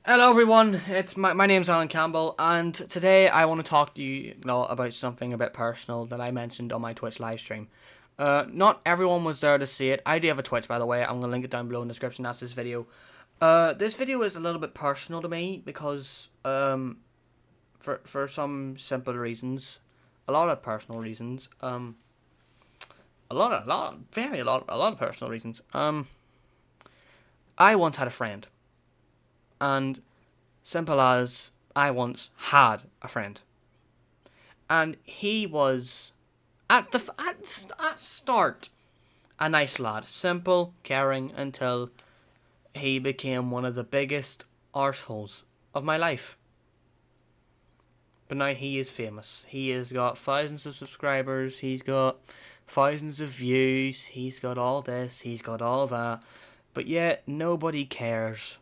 Hello everyone, it's my name's Alan Campbell, and today I want to talk to you about something a bit personal that I mentioned on my Twitch live stream. Not everyone was there to see it. I do have a Twitch, by the way. I'm going to link it down below in the description after this video. This video is a little bit personal to me because for some simple reasons, a lot of personal reasons, a lot of personal reasons. I once had a friend. And simple as I once had a friend, and he was at start a nice lad, simple, caring, until he became one of the biggest arseholes of my life. But now he is famous. He has got thousands of subscribers. He's got thousands of views. He's got all this. He's got all that. But yet nobody cares.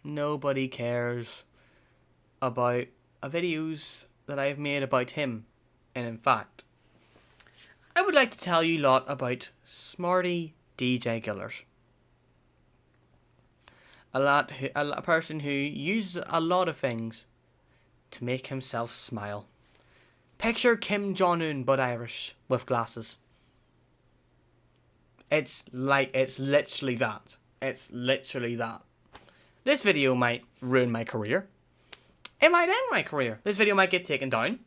Nobody cares about videos that I've made about him. And in fact, I would like to tell you a lot about Smarty Djgillers. A person who uses a lot of things to make himself smile. Picture Kim Jong-un but Irish with glasses. It's literally that. It's literally that. This video might ruin my career. It might end my career. This video might get taken down.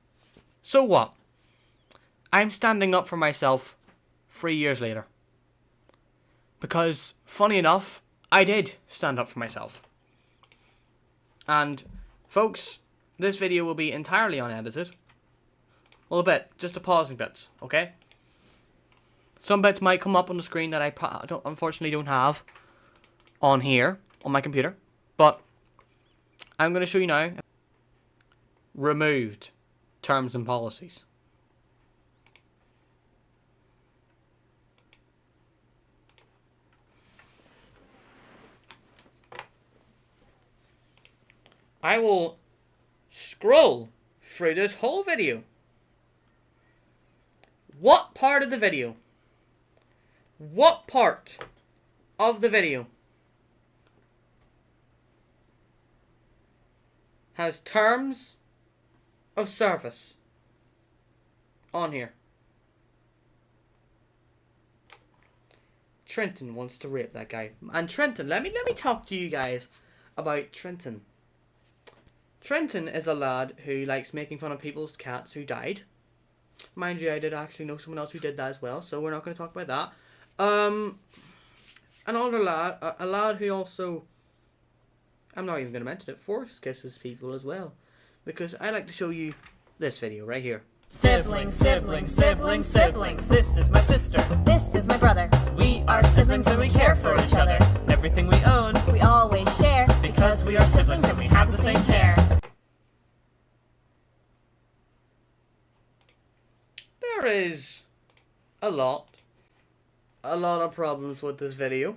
So what? I'm standing up for myself 3 years later. Because, funny enough, I did stand up for myself. And, folks, this video will be entirely unedited. Well, a bit. Just the pausing bits, okay? Some bits might come up on the screen that I unfortunately don't have on here, on my computer. But I'm going to show you now. Removed terms and policies. I will scroll through this whole video. What part of the video? What part of the video has terms of service on here? Trenton wants to rape that guy. And Trenton, let me talk to you guys about Trenton. Trenton is a lad who likes making fun of people's cats who died. Mind you, I did actually know someone else who did that as well, so we're not going to talk about that. Another lad, a lad who also, I'm not even going to mention it, force kisses people as well. Because I like to show you this video right here. Siblings, siblings, siblings, siblings. This is my sister. This is my brother. We are siblings and we care for each other. Everything we own, We always share because we are siblings and we have the same hair. There is a lot of problems with this video.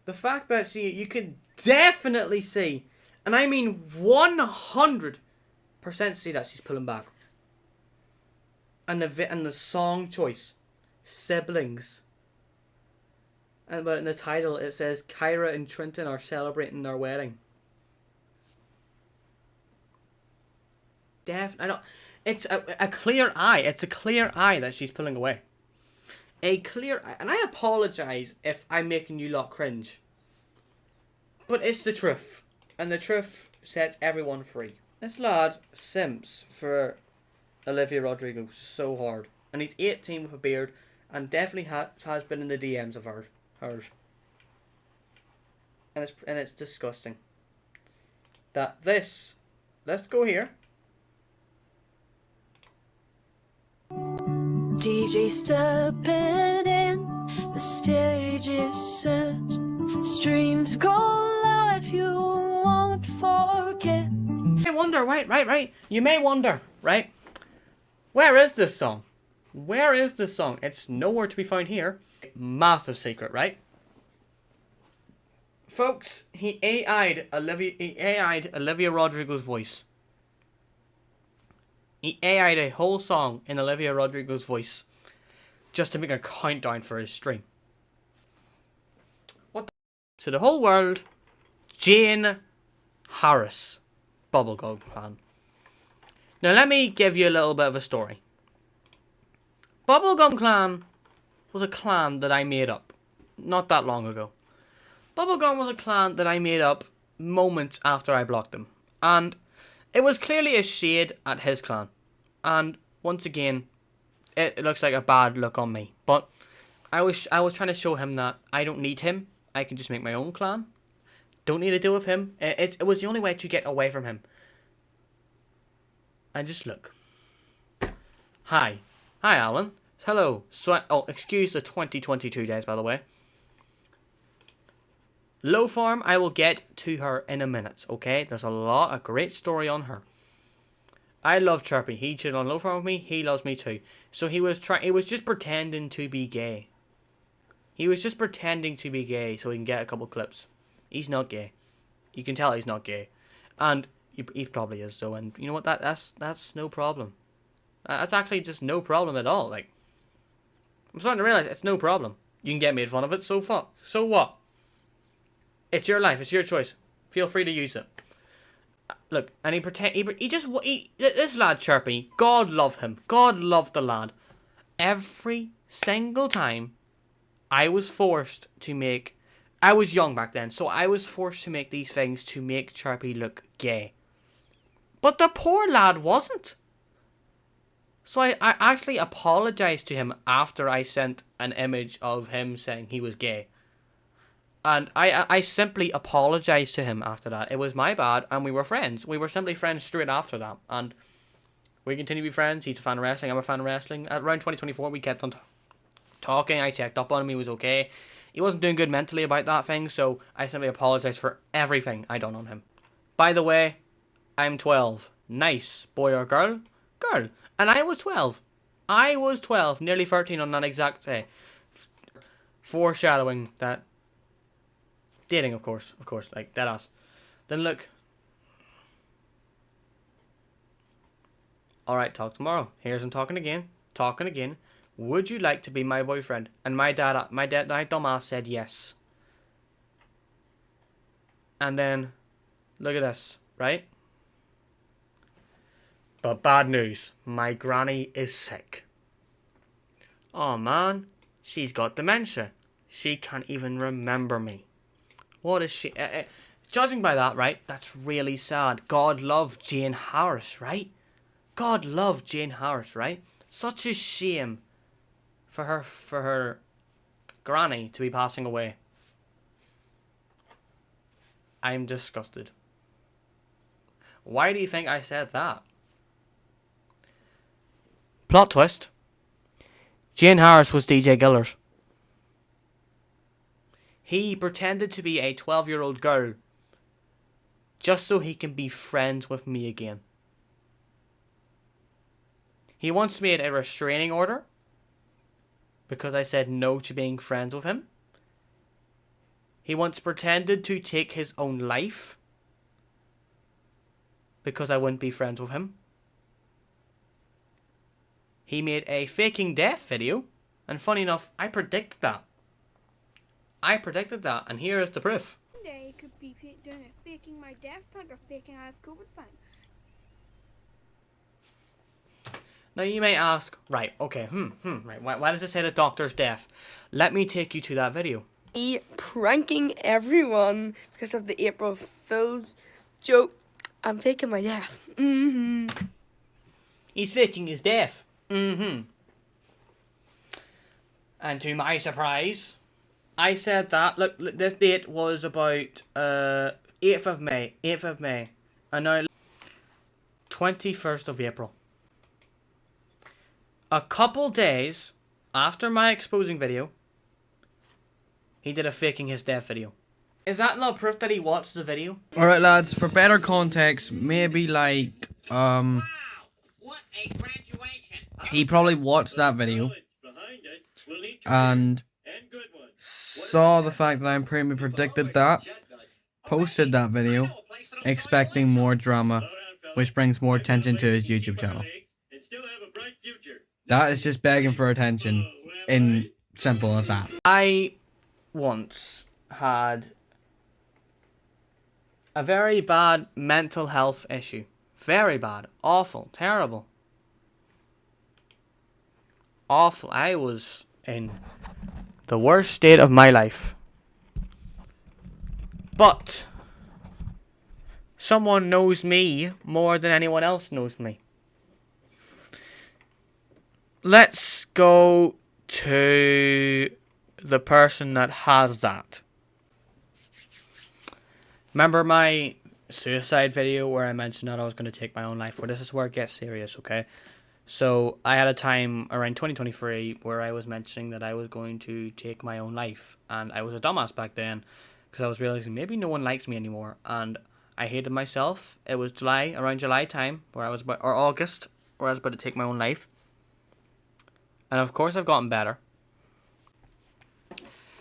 The fact that you can definitely see, and I mean 100% see that she's pulling back. And the song choice, siblings. But in the title it says Kyra and Trenton are celebrating their wedding. I don't. It's a clear eye. It's a clear eye that she's pulling away. A clear eye. And I apologise if I'm making you lot cringe. But it's the truth. And the truth sets everyone free. This lad simps for Olivia Rodrigo so hard. And he's 18 with a beard. And definitely has been in the DMs of hers. And it's disgusting. That this... Let's go here. DJ stepping in, the stage is set. Streams go live, you won't forget. You may wonder, right. You may wonder, right? Where is this song? Where is this song? It's nowhere to be found here. Massive secret, right? Folks, he AI'd Olivia Rodrigo's voice. He AI'd a whole song in Olivia Rodrigo's voice just to make a countdown for his stream. What the? So the whole world Jane Harris Bubblegum Clan. Now let me give you a little bit of a story. Bubblegum Clan was a clan that I made up not that long ago. Bubblegum was a clan that I made up moments after I blocked him. And it was clearly a shade at his clan. And once again, it looks like a bad look on me. But I was trying to show him that I don't need him. I can just make my own clan. Don't need to deal with him. It was the only way to get away from him. And just look. Hi. Hi, Alan. Hello. So, oh, excuse the 2022 days, by the way. Low Farm, I will get to her in a minute, okay? There's a great story on her. I love Chirpy. He cheated on Low Farm with me. He loves me too. So he was just pretending to be gay. He was just pretending to be gay so he can get a couple clips. He's not gay. You can tell he's not gay. And he probably is though. And you know what? That's no problem. That's actually just no problem at all. Like, I'm starting to realize it's no problem. You can get made fun of it. So fuck. So what? It's your life. It's your choice. Feel free to use it. Look, and this lad Chirpy, God love him. God love the lad. Every single time I was forced to make, I was young back then, so I was forced to make these things to make Chirpy look gay. But the poor lad wasn't. So I actually apologized to him after I sent an image of him saying he was gay. And I simply apologized to him after that. It was my bad, and we were friends. We were simply friends straight after that. And we continue to be friends. He's a fan of wrestling. I'm a fan of wrestling. At around 2024, we kept on talking. I checked up on him. He was okay. He wasn't doing good mentally about that thing, so I simply apologized for everything I done on him. By the way, I'm 12. Nice. Boy or girl? Girl. And I was 12. I was 12. Nearly 13 on that exact day. Foreshadowing that. Dating, of course, like dead ass. Then look. Alright, talk tomorrow. Here's him talking again. Would you like to be my boyfriend? And my dumbass said yes. And then, look at this, right? But bad news, my granny is sick. Oh man, she's got dementia. She can't even remember me. What is she? Judging by that, right? That's really sad. God love Jane Harris, right? God love Jane Harris, right? Such a shame for her granny to be passing away. I'm disgusted. Why do you think I said that? Plot twist. Jane Harris was Djgillers. He pretended to be a 12-year-old girl just so he can be friends with me again. He once made a restraining order because I said no to being friends with him. He once pretended to take his own life because I wouldn't be friends with him. He made a faking death video, and funny enough, I predicted that. And here is the proof. One day could be doing a faking my death prank or faking I have COVID prank. Now you may ask, right, okay, right, why does it say the doctor's deaf? Let me take you to that video. Pranking everyone because of the April Fool's joke. I'm faking my death. He's faking his death. And to my surprise, I said that. Look, this date was about 8th of May. And now 21st of April. A couple days after my exposing video, he did a faking his death video. Is that not proof that he watched the video? Alright lads, for better context, maybe like, Wow, what a graduation. he probably watched that video and saw the fact that I predicted that, posted that video, expecting more drama, which brings more attention to his YouTube channel. That is just begging for attention, in simple as that. I once had a very bad mental health issue. Very bad. Awful. Terrible. Awful. I was in the worst state of my life. But someone knows me more than anyone else knows me. Let's go to the person that has that. Remember my suicide video where I mentioned that I was going to take my own life? Well, this is where it gets serious, okay? So I had a time around 2023 where I was mentioning that I was going to take my own life. And I was a dumbass back then because I was realizing maybe no one likes me anymore. And I hated myself. It was July, around July time, where I was about, or August, where I was about to take my own life. And of course I've gotten better.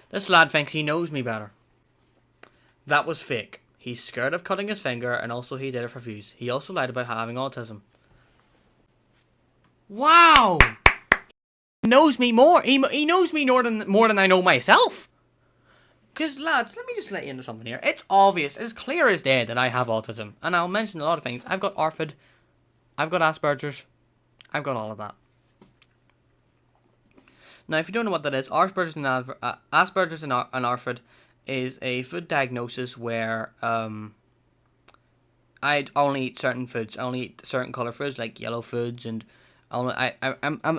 This lad thinks he knows me better. That was fake. He's scared of cutting his finger, and also he did it for views. He also lied about having autism. Wow! He knows me more. He knows me more than I know myself. Because, lads, let me just let you into something here. It's obvious, as clear as day, that I have autism. And I'll mention a lot of things. I've got ARFID. I've got Asperger's. I've got all of that. Now, if you don't know what that is, Asperger's and ARFID is a food diagnosis where I only eat certain foods. I only eat certain colour foods, like yellow foods, and I'm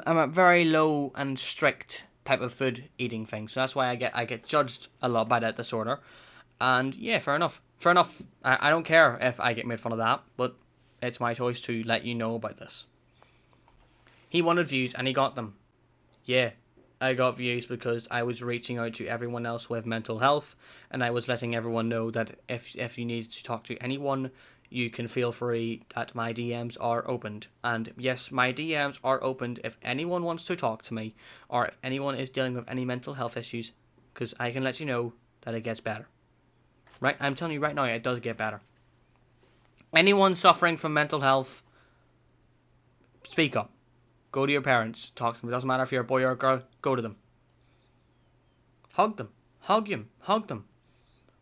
a very low and strict type of food eating thing. So that's why I get judged a lot by that disorder. And yeah, fair enough. Fair enough. I don't care if I get made fun of that, but it's my choice to let you know about this. He wanted views and he got them. Yeah. I got views because I was reaching out to everyone else with mental health, and I was letting everyone know that if you need to talk to anyone, you can feel free, that my DMs are opened. And yes, my DMs are opened if anyone wants to talk to me, or if anyone is dealing with any mental health issues, because I can let you know that it gets better. Right? I'm telling you right now, it does get better. Anyone suffering from mental health, speak up. Go to your parents. Talk to them. It doesn't matter if you're a boy or a girl. Go to them. Hug them. Hug him. Hug them.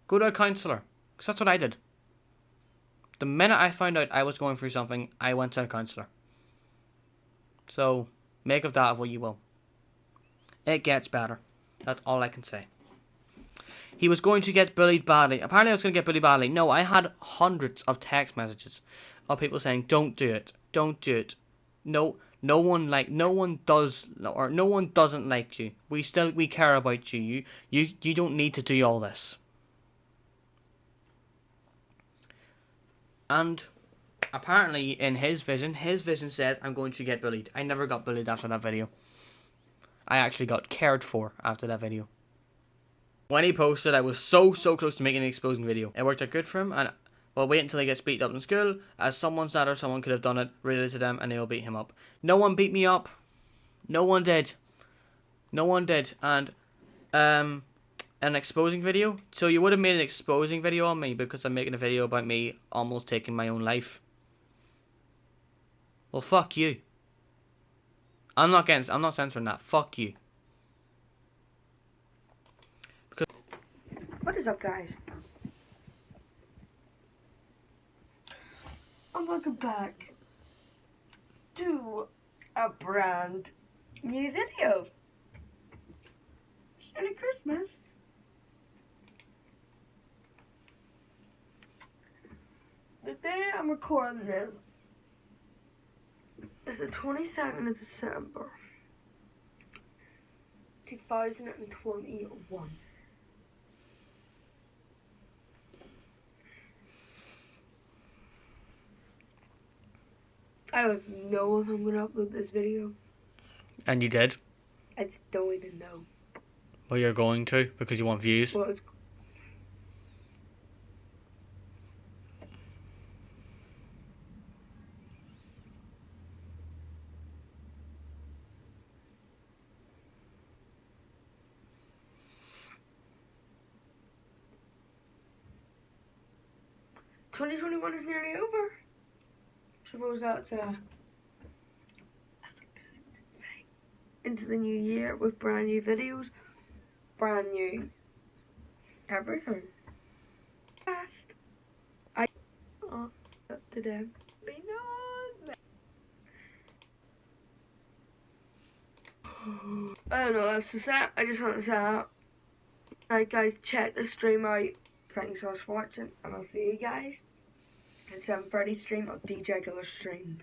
Go to a counsellor. Because that's what I did. The minute I found out I was going through something, I went to a counsellor. So, make of that what you will. It gets better. That's all I can say. He was going to get bullied badly. Apparently I was going to get bullied badly. No, I had hundreds of text messages of people saying, don't do it. Don't do it. No one doesn't like you. We care about you. You don't need to do all this. And apparently in his vision says I'm going to get bullied. I never got bullied after that video. I actually got cared for after that video. When he posted, I was so close to making an exposing video. It worked out good for him, and well, wait until he gets beat up in school, as someone said or someone could have done it, related to them, and they will beat him up. No one beat me up. No one did. No one did. And, an exposing video? So you would have made an exposing video on me because I'm making a video about me almost taking my own life. Well, fuck you. I'm not censoring that. Fuck you. Because What is up, guys? And welcome back to a brand new video. It's nearly Christmas. The day I'm recording this is the 22nd of December, 2021. I don't know if I'm gonna upload this video. and you did. I just don't even know. Well, you're going to because you want views. Well, it's ...2021 is nearly over. Suppose that's a good thing. Into the new year with brand new videos, brand new everything. Fast. today. Be nosy. I don't know, that's just it. I just want to say that. Alright guys, check the stream out. Thanks for watching, and I'll see you guys at 7:30 stream of Djgillers streams.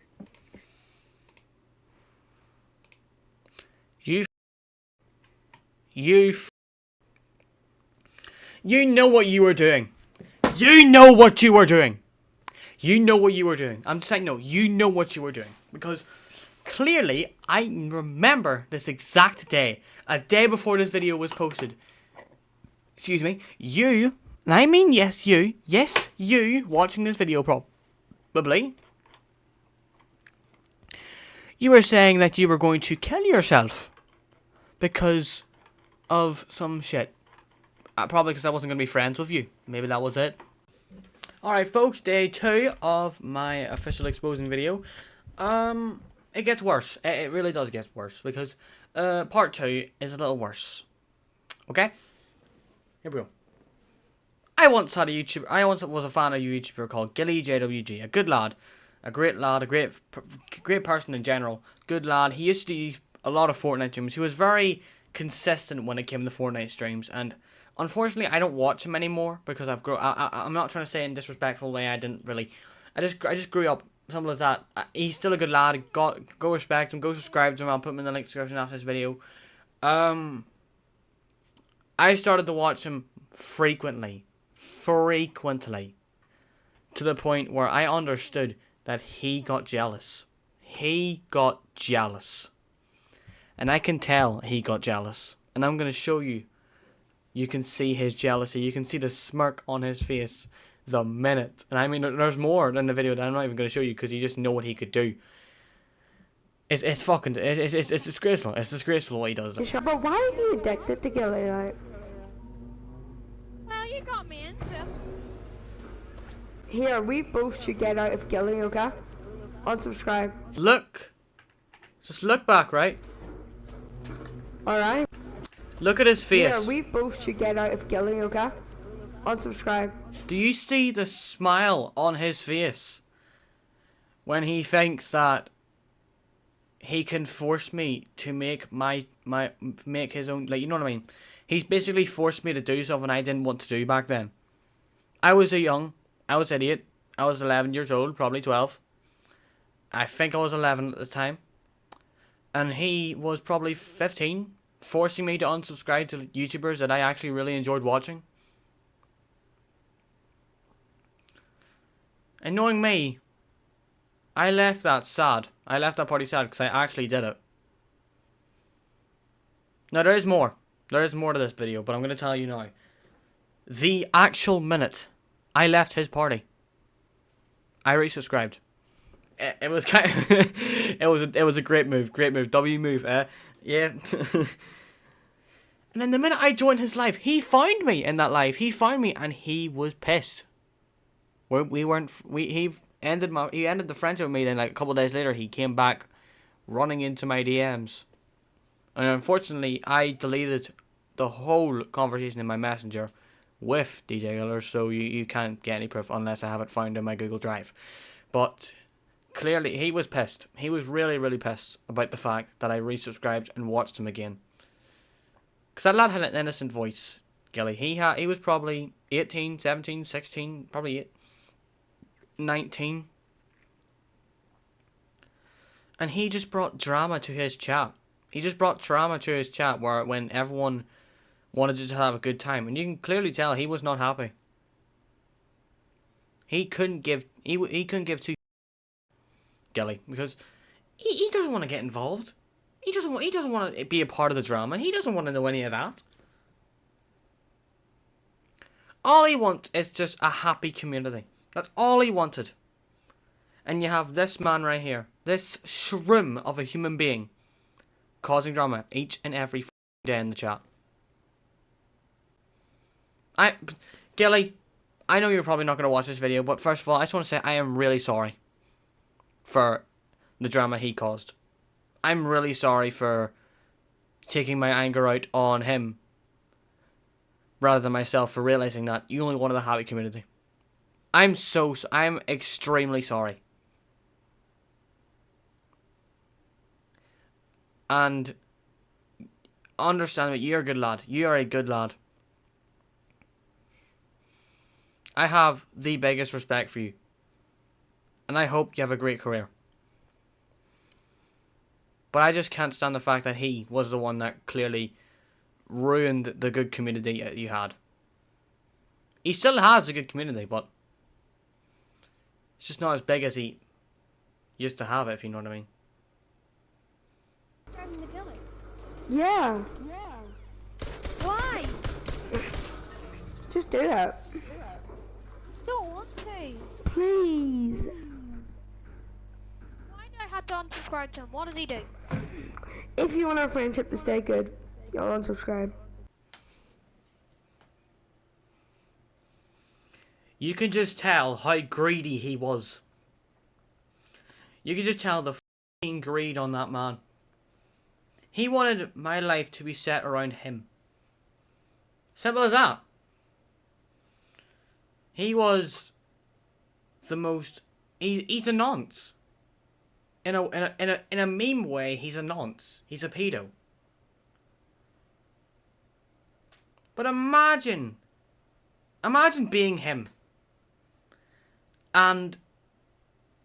You know what you were doing. You know what you were doing. You know what you were doing. I'm just saying, no, you know what you were doing. Because clearly, I remember this exact day. A day before this video was posted. Excuse me. You, and I mean yes, you, watching this video probably. You were saying that you were going to kill yourself. Because of some shit. Probably because I wasn't going to be friends with you. Maybe that was it. Alright folks, day 2 of my official exposing video. It gets worse. It really does get worse. Because part 2 is a little worse. Okay? Here we go. I once was a fan of a YouTuber called Gilly JWG. A good lad. A great lad. A great person in general. Good lad. He used to do a lot of Fortnite streams. He was very consistent when it came to Fortnite streams. And unfortunately, I don't watch him anymore because I've grown. I'm not trying to say in a disrespectful way. I just grew up. Simple as that. He's still a good lad. Go respect him. Go subscribe to him. I'll put him in the link description after this video. I started to watch him frequently, to the point where I understood that he got jealous. He got jealous, and I can tell he got jealous. And I'm gonna show you. You can see his jealousy. You can see the smirk on his face the minute. And I mean, there's more in the video that I'm not even going to show you because you just know what he could do. It's disgraceful. It's disgraceful what he does. But why are you addicted to Gilly? Like? Well, you got me into it. Here, we both should get out of Gilly, okay? Unsubscribe. Look. Just look back, right? Alright? Look at his face. Yeah, we both should get out of Gilly, okay? Unsubscribe. Do you see the smile on his face when he thinks that he can force me to make make his own, like, you know what I mean? He's basically forced me to do something I didn't want to do back then. I was idiot. I was 11 years old, probably 12. I think I was 11 at the time. And he was probably 15. Forcing me to unsubscribe to YouTubers that I actually really enjoyed watching. And knowing me, I left that sad. I left that party sad because I actually did it. Now there is more. There is more to this video, but I'm going to tell you now. The actual minute I left his party, I resubscribed. It was kind of it was a great move. W move, yeah. And then the minute I joined his live, he found me in that live. He found me and he was pissed. He ended the friendship with me. Then like a couple of days later, he came back, running into my DMs. And unfortunately, I deleted the whole conversation in my messenger with Djgillers, so you can't get any proof unless I have it found in my Google Drive. But clearly, he was pissed. He was really, really pissed about the fact that I resubscribed and watched him again. Because that lad had an innocent voice, Gilly. He was probably 18, 17, 16, probably 19. And he just brought drama to his chat. He just brought drama to his chat where when everyone wanted to just have a good time. And you can clearly tell he was not happy. He couldn't give two Gilly because he doesn't want to get involved. He doesn't want to be a part of the drama. He doesn't want to know any of that. All he wants is just a happy community. That's all he wanted. And you have this man right here, this shroom of a human being, causing drama each and every day in the chat. Gilly, I know you're probably not going to watch this video, but first of all, I just want to say I am really sorry for the drama he caused. I'm really sorry for taking my anger out on him rather than myself, for realizing that you only wanted a happy community. I'm extremely sorry. And understand that you're a good lad. You are a good lad. I have the biggest respect for you. And I hope you have a great career. But I just can't stand the fact that he was the one that clearly ruined the good community that you had. He still has a good community, but it's just not as big as he used to have it, if you know what I mean. Driving the killer. Yeah. Why? Just do that. Don't want to. Please. Why do I have to unsubscribe to him? What does he do? If you want our friendship to stay good, y'all unsubscribe. You can just tell how greedy he was. You can just tell the f***ing greed on that man. He wanted my life to be set around him. Simple as that. He was the most... He's a nonce. In a meme way, he's a nonce. He's a pedo. But imagine being him. And,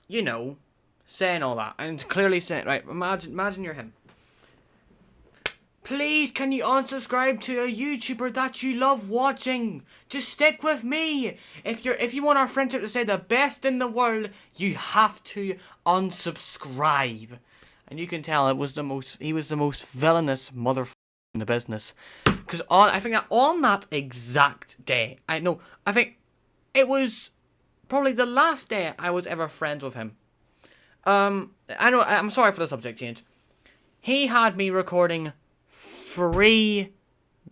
you know, saying all that. And clearly saying, right, imagine you're him. Please, can you unsubscribe to a YouTuber that you love watching? Just stick with me. If you want our friendship to stay the best in the world, you have to unsubscribe. And you can tell he was the most villainous motherfucker in the business. Because I think that on that exact day, I think it was probably the last day I was ever friends with him. I know, I'm sorry for the subject change. He had me recording 3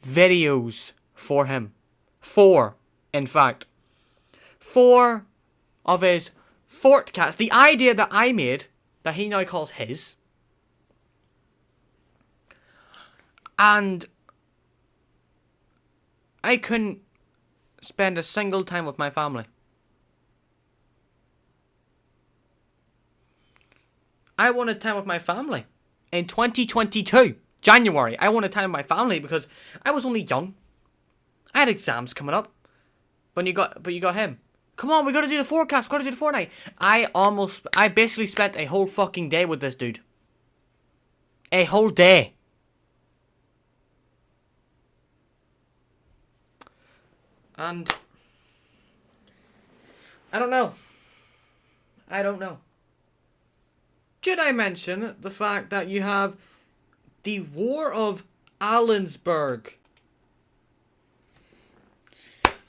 videos for him. 4, in fact. 4 of his Fortcats. The idea that I made, that he now calls his. And I couldn't spend a single time with my family. I wanted time with my family in 2022. January, I wanted time with my family because I was only young. I had exams coming up. But you got him. Come on, we gotta do the forecast, we gotta do the Fortnite. I basically spent a whole fucking day with this dude. A whole day. And I don't know. Should I mention the fact that you have the War of Allensburg?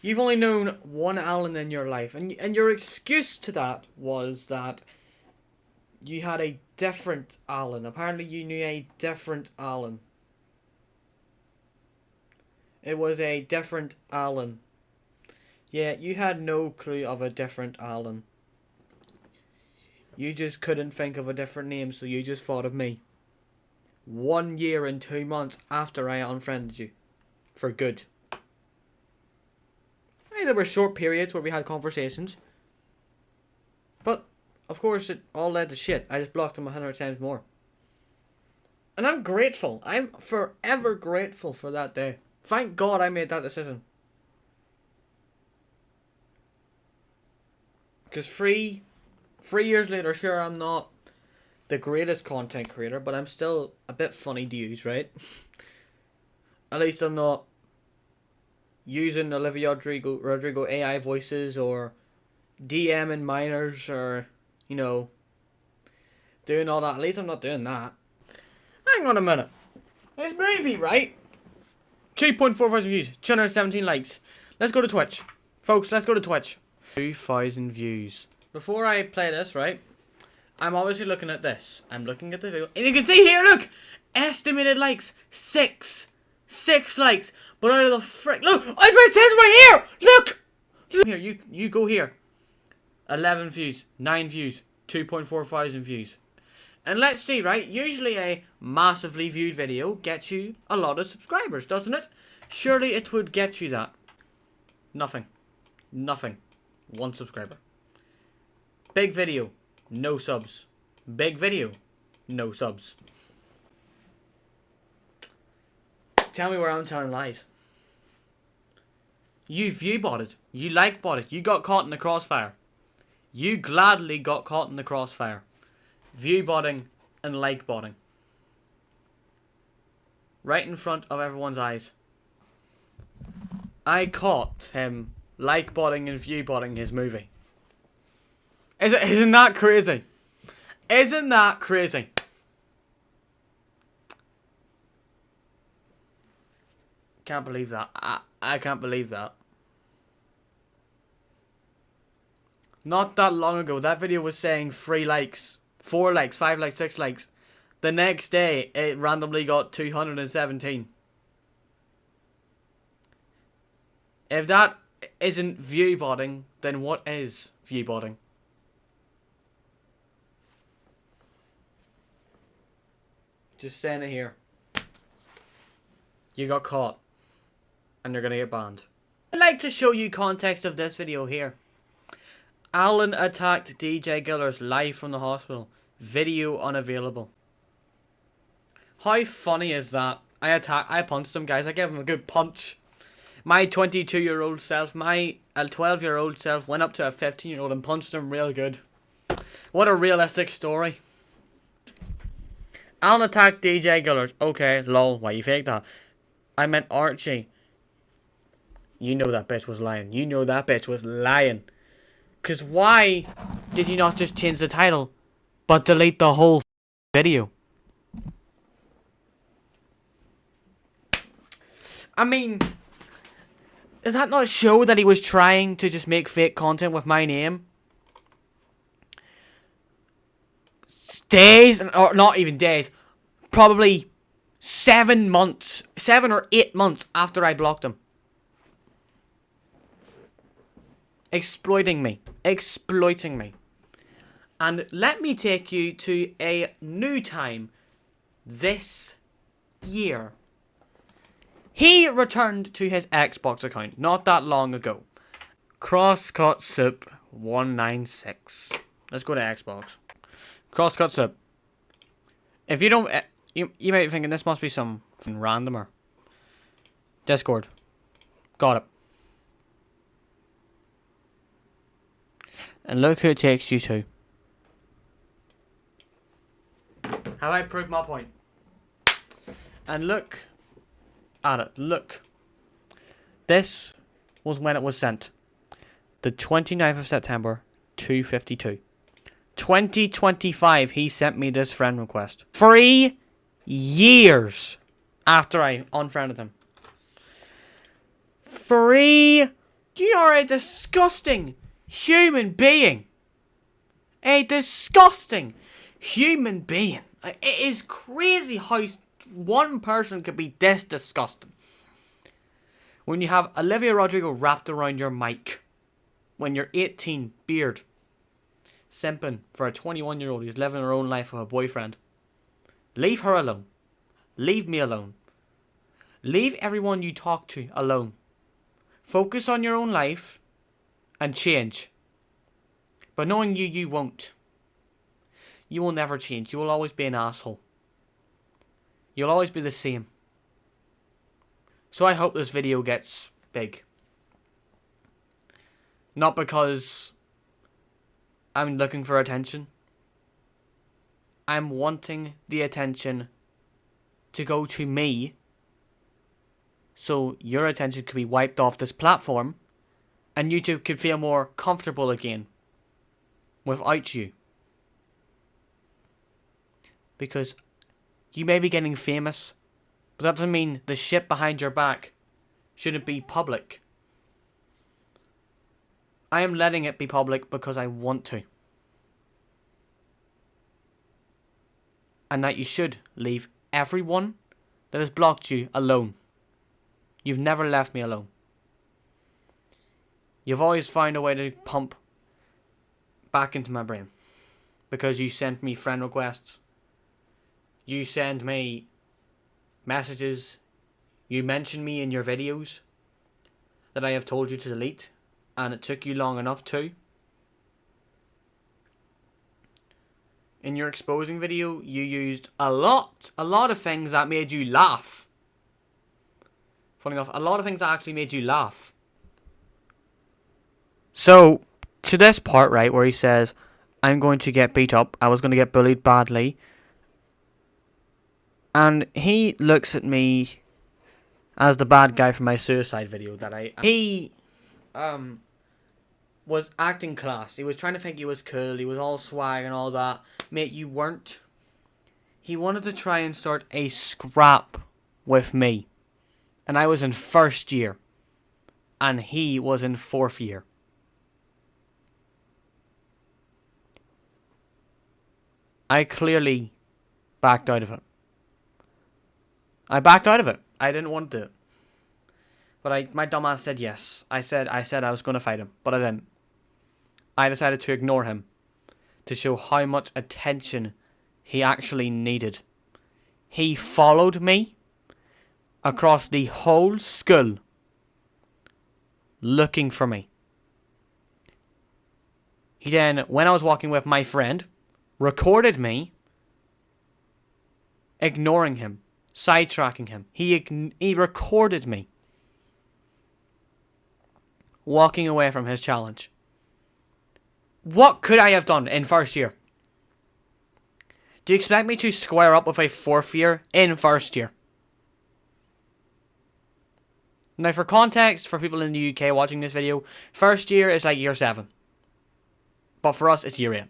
You've only known one Alan in your life, and your excuse to that was that you had a different Alan. Apparently you knew a different Alan. It was a different Alan. Yeah, you had no clue of a different Alan. You just couldn't think of a different name, so you just thought of me. 1 year and 2 months after I unfriended you. For good. Hey, there were short periods where we had conversations. But, of course, it all led to shit. I just blocked him 100 times more. And I'm grateful. I'm forever grateful for that day. Thank God I made that decision. Because 3 years later, sure, I'm not the greatest content creator, but I'm still a bit funny to use, right? At least I'm not using Olivia Rodrigo AI voices or DMing minors or, you know, doing all that. At least I'm not doing that. Hang on a minute. It's movie, right? 2.45 views, 217 likes. Let's go to Twitch. Folks, let's go to Twitch. 2,000 views. Before I play this, right, I'm obviously looking at this. I'm looking at the video. And you can see here, look! Estimated likes. 6 likes. But out of the frick... Look! It says right here! Look! Here, you go here. 11 views. 9 views. 2.4 thousand views. And let's see, right? Usually a massively viewed video gets you a lot of subscribers, doesn't it? Surely it would get you that. Nothing. 1 subscriber. Big video, no subs. Big video, no subs. Tell me where I'm telling lies. You view botted. You like botted. You got caught in the crossfire. You gladly got caught in the crossfire. View botting and like botting. Right in front of everyone's eyes. I caught him like botting and view botting his movie. Isn't that crazy? Isn't that crazy? Can't believe that. I can't believe that. Not that long ago, that video was saying 3 likes, 4 likes, 5 likes, 6 likes. The next day, it randomly got 217. If that isn't view botting, then what is view botting? Just saying it here. You got caught. And you're gonna get banned. I'd like to show you context of this video here. Alan attacked Djgillers live from the hospital. Video unavailable. How funny is that? I punched him, guys. I gave him a good punch. My 22-year-old self, my 12-year-old self went up to a 15-year-old and punched him real good. What a realistic story. Alan attacked Djgillers. Okay, lol, why you fake that? I meant Archie. You know that bitch was lying. You know that bitch was lying. Because why did you not just change the title, but delete the whole video? I mean, does that not show that he was trying to just make fake content with my name? Days, or not even days, probably 7 months, 7 or 8 months after I blocked him. Exploiting me. Exploiting me. And let me take you to a new time this year. He returned to his Xbox account not that long ago. Crosscut Soup 196. Let's go to Xbox. Crosscut Soup. If you don't... You might be thinking this must be some randomer. Discord. Got it. And look who it takes you to. Have I proved my point? And look at it. Look. This was when it was sent. The 29th of September, 2:52. 2025, he sent me this friend request. 3 years after I unfriended him. 3... You are a disgusting human being. A disgusting human being. It is crazy how one person could be this disgusting. When you have Olivia Rodrigo wrapped around your mic. When you're 18, beard. Simping for a 21-year-old who's living her own life with a boyfriend. Leave her alone. Leave me alone. Leave everyone you talk to alone. Focus on your own life and change. But knowing you, you won't. You will never change. You will always be an asshole. You'll always be the same. So I hope this video gets big. Not because I'm looking for attention. I'm wanting the attention to go to me. So your attention could be wiped off this platform. And YouTube could feel more comfortable again. Without you. Because you may be getting famous. But that doesn't mean the shit behind your back shouldn't be public. I am letting it be public because I want to. And that you should leave everyone that has blocked you alone. You've never left me alone. You've always found a way to pump back into my brain. Because you sent me friend requests. You send me messages. You mention me in your videos that I have told you to delete. and it took you long enough to. In your exposing video, you used a lot of things that made you laugh. Funny enough, a lot of things that actually made you laugh. So, to this part, right, where he says, I'm going to get beat up, I was going to get bullied badly. And he looks at me as the bad guy from my suicide video that he was acting class. He was trying to think he was cool. He was all swag and all that. Mate, you weren't. He wanted to try and start a scrap with me. And I was in first year. And he was in fourth year. I clearly backed out of it. I backed out of it. I didn't want to do it. But my dumbass said yes. I said I was going to fight him, but I didn't. I decided to ignore him to show how much attention he actually needed. He followed me across the whole school looking for me. He then, when I was walking with my friend, recorded me ignoring him, sidetracking him. He recorded me walking away from his challenge. What could I have done in first year? Do you expect me to square up with a fourth year in first year? Now, for context, for people in the UK watching this video, first year is like year 7. But for us, it's year 8.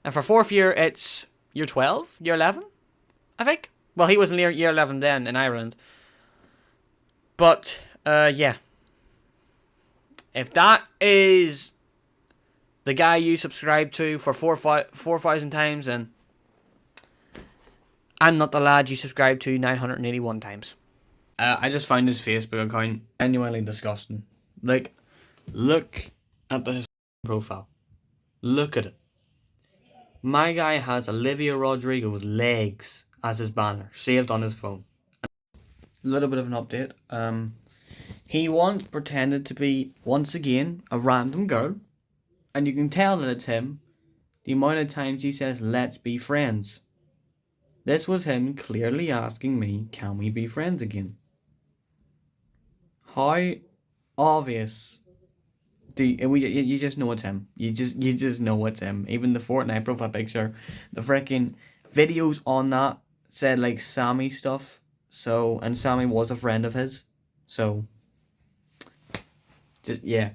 And for fourth year, it's year 12, year 11, I think. Well, he was in year 11 then in Ireland. But, yeah. If that is the guy you subscribe to for 4,000 times, then I'm not the lad you subscribe to 981 times. I just find his Facebook account genuinely disgusting. Like, look at his profile. Look at it. My guy has Olivia Rodrigo's legs as his banner, saved on his phone. A little bit of an update. He once pretended to be, once again, a random girl. And you can tell that it's him. The amount of times he says, let's be friends. This was him clearly asking me, can we be friends again? How obvious you just know it's him. You just know it's him. Even the Fortnite profile picture, the freaking videos on that said like Sammy stuff. So, and Sammy was a friend of his. So, just, yeah.